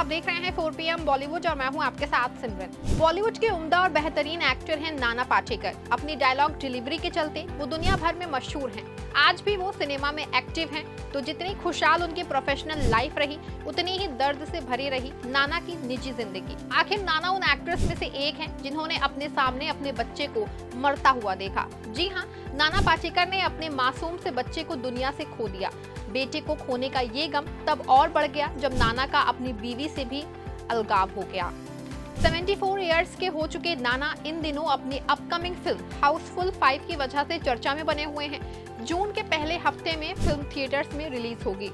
आप देख रहे हैं 4 PM बॉलीवुड और मैं हूं आपके साथ सिमरन। बॉलीवुड के उम्दा और बेहतरीन एक्टर हैं नाना पाटेकर। अपनी डायलॉग डिलीवरी के चलते वो दुनिया भर में मशहूर हैं। आज भी वो सिनेमा में एक्टिव हैं, तो जितनी खुशहाल उनकी प्रोफेशनल लाइफ रही, उतनी ही दर्द से भरी रही नाना की निजी जिंदगी। आखिर नाना उन एक्ट्रेस में से एक हैं जिन्होंने अपने सामने अपने बच्चे को मरता हुआ देखा। जी हाँ, नाना पाटेकर ने अपने मासूम से बच्चे को दुनिया से खो दिया। बेटे को खोने का ये गम तब और बढ़ गया जब नाना का अपनी बीवी से भी अलगाव हो गया। 74 इयर्स के हो चुके नाना इन दिनों अपनी अपकमिंग फिल्म हाउसफुल 5 की वजह से चर्चा में बने हुए हैं। जून के पहले हफ्ते में फिल्म थिएटर्स में रिलीज होगी।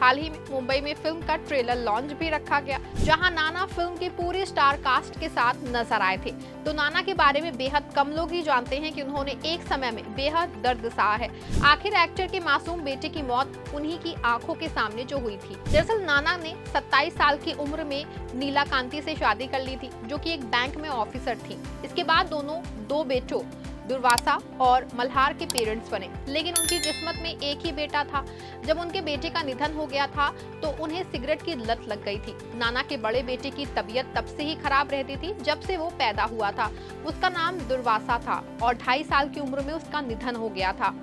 हाल ही में मुंबई में फिल्म का ट्रेलर लॉन्च भी रखा गया, जहां नाना फिल्म की पूरी स्टार कास्ट के साथ नजर आए थे। तो नाना के बारे में बेहद कम लोग ही जानते हैं कि उन्होंने एक समय में बेहद दर्द सहा है। आखिर एक्टर के मासूम बेटे की मौत उन्हीं की आंखों के सामने जो हुई थी। दरअसल नाना ने 27 साल की उम्र में नीला कांति से शादी कर ली थी, जो कि एक बैंक में ऑफिसर थी। इसके बाद दोनों दो बेटों दुर्वासा और मल्हार के पेरेंट्स बने, लेकिन उनकी किस्मत में एक ही बेटा था। जब उनके बेटे का निधन हो गया था तो उन्हें सिगरेट की लत लग गई थी। नाना के बड़े बेटे की तबीयत तब से ही खराब रहती थी जब से वो पैदा हुआ था। उसका नाम दुर्वासा था और 2.5 साल की उम्र में उसका निधन हो गया था।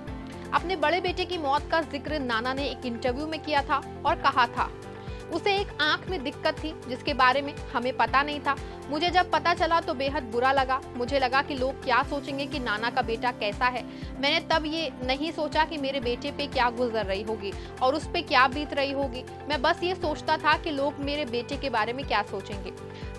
अपने बड़े बेटे की मौत का जिक्र नाना ने एक इंटरव्यू में किया था और कहा था उसे एक आंख में दिक्कत थी जिसके बारे में हमें पता नहीं था। मुझे जब पता चला तो बेहद बुरा लगा। मुझे लगा कि लोग क्या सोचेंगे कि नाना का बेटा कैसा है। मैंने तब ये नहीं सोचा कि मेरे बेटे पे क्या गुजर रही होगी और उस पे क्या बीत रही होगी। मैं बस ये सोचता था कि लोग मेरे बेटे के बारे में क्या सोचेंगे।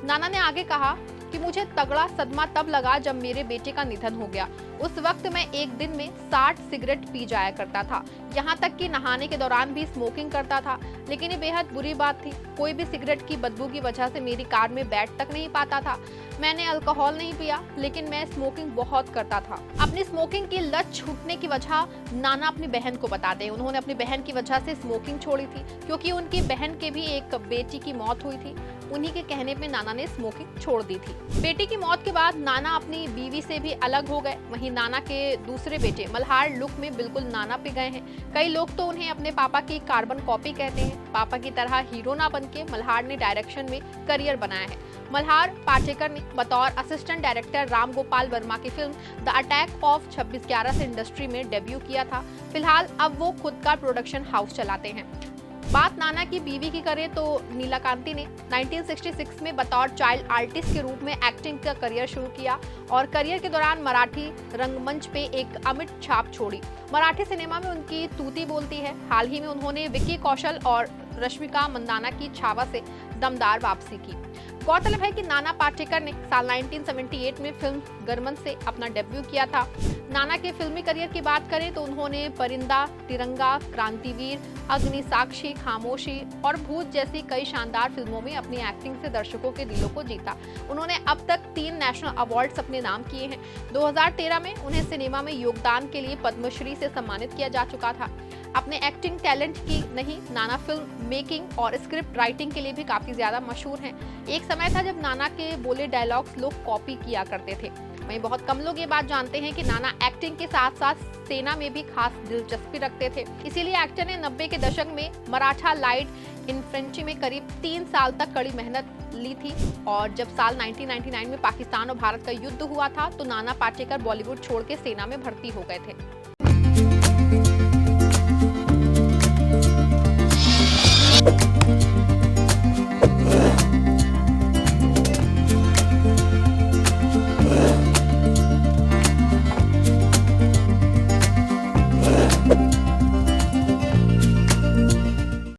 नाना ने आगे कहा कि मुझे तगड़ा सदमा तब लगा जब मेरे बेटे का निधन हो गया। उस वक्त मैं एक दिन में 60 सिगरेट पी जाया करता था, यहाँ तक कि नहाने के दौरान भी स्मोकिंग करता था। लेकिन ये बेहद बुरी बात थी। कोई भी सिगरेट की बदबू की वजह से मेरी कार में बैठ तक नहीं पाता था। मैंने अल्कोहल नहीं पिया, लेकिन मैं स्मोकिंग बहुत करता था। अपनी स्मोकिंग की लत छूटने की वजह नाना अपनी बहन को बताते हैं। उन्होंने अपनी बहन की वजह से स्मोकिंग छोड़ी थी, क्योंकि उनकी बहन के भी एक बेटी की मौत हुई थी। उन्हीं के कहने पे नाना ने स्मोकिंग छोड़ दी थी। बेटी की मौत के बाद नाना अपनी बीवी से भी अलग हो गए। वहीं नाना के दूसरे बेटे मल्हार लुक में बिल्कुल नाना पे गए हैं। कई लोग तो उन्हें अपने पापा की कार्बन कॉपी कहते हैं। पापा की तरह हीरो ना बनके मल्हार ने डायरेक्शन में करियर बनाया है। मल्हार पाटेकर ने बतौर असिस्टेंट डायरेक्टर राम गोपाल वर्मा की फिल्म द अटैक ऑफ 26/11 से इंडस्ट्री में डेब्यू किया था। फिलहाल अब वो खुद का प्रोडक्शन हाउस चलाते हैं। बात नाना की बीवी की करें तो नीला कांति ने 1966 में बतौर चाइल्ड आर्टिस्ट के रूप में एक्टिंग का करियर शुरू किया और करियर के दौरान मराठी रंगमंच पे एक अमिट छाप छोड़ी। मराठी सिनेमा में उनकी तूती बोलती है। हाल ही में उन्होंने विक्की कौशल और रश्मिका मंदाना की छावा से दमदार वापसी की। गौरतलब है कि नाना पाटेकर ने साल 1978 में फिल्म गरमन से अपना डेब्यू किया था। नाना के फिल्मी करियर की बात करें तो उन्होंने परिंदा, तिरंगा, क्रांतिवीर, अग्निसाक्षी, खामोशी और भूत जैसी कई शानदार फिल्मों में अपनी एक्टिंग से दर्शकों के दिलों को जीता। उन्होंने अब तक 3 नेशनल अवार्ड्स अपने नाम किए हैं। 2013 में उन्हें सिनेमा में योगदान के लिए पद्मश्री से सम्मानित किया जा चुका था। अपने एक्टिंग टैलेंट की नहीं, नाना फिल्म मेकिंग और स्क्रिप्ट राइटिंग के लिए भी काफी ज्यादा मशहूर हैं। एक समय था जब नाना के बोले डायलॉग्स लोग कॉपी किया करते थे। वहीं बहुत कम लोग ये बात जानते हैं कि नाना एक्टिंग के साथ साथ सेना में भी खास दिलचस्पी रखते थे। इसीलिए एक्टर ने 90 के दशक में मराठा लाइट इन्फेंट्री में करीब 3 साल तक कड़ी मेहनत ली थी और जब साल 1999 में पाकिस्तान और भारत का युद्ध हुआ था तो नाना पाटेकर बॉलीवुड छोड़ के सेना में भर्ती हो गए थे।